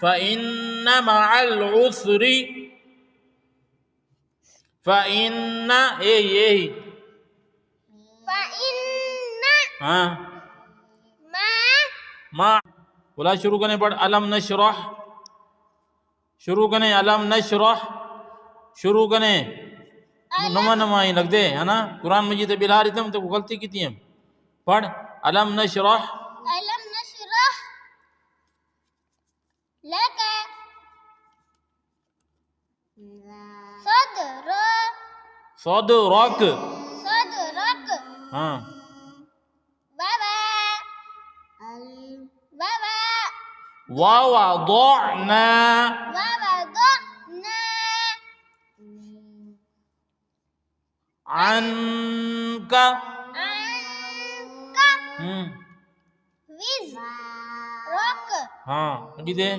فَإِنَّ مَعَ الْعُسْرِ فَإِنَّ یہی فَإِنَّ ہاں ما بولا شروع کرنے پڑھ علم نشرح شروع کرنے علم نشرح شروع کرنے نما ہی لگ دے ہے نا قرآن مجید بلا رہی تھے تو غلطی کی تھی ہم پڑھ علم نشرح ألم نشرح لك صدرك صدرك ہاں بابا ووضعنا ووضعنا عنك عنك وزرك ہاں لگی دے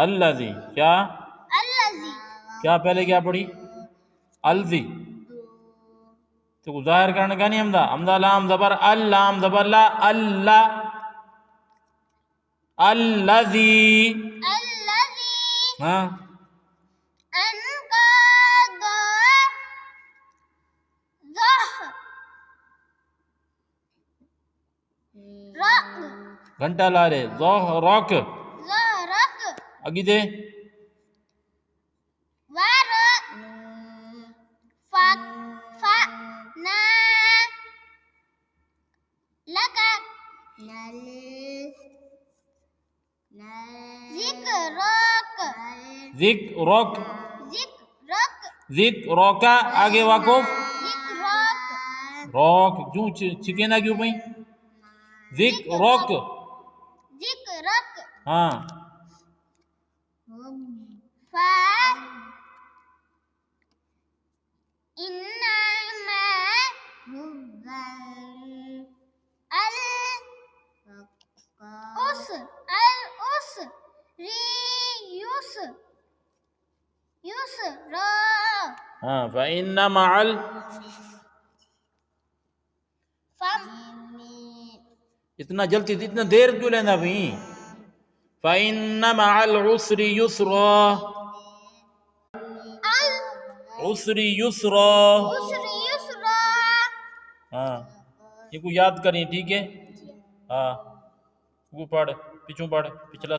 الذی کیا الذي کیا پہلے کیا پڑھی الذی تو ظاہر کرنے کا نہیں حمدہ حمدہ لام زبر اللام زبر لا اللہ الذی ہاں أنقض ظهرك گھنٹہ لا رہے ظہرک ظهرك اگی دے فأنا لك ذکرک ذكرك ذکرک آگے واقف ذكرك روک کیوں چھکے نہ کیوں پہیں ذکرک ذكرك ہاں إنما يسرا ہاں فَإِنَّ مَعَ اتنا جلدی اتنا دیر کیوں لینا بھی فَإِنَّ مَعَ الْعُسْرِ يُسْرًا عسری یسرا يسرا ہاں یہ کو یاد کریں ٹھیک ہے ہاں وہ پڑھ پیچھوں پڑھ پچھلا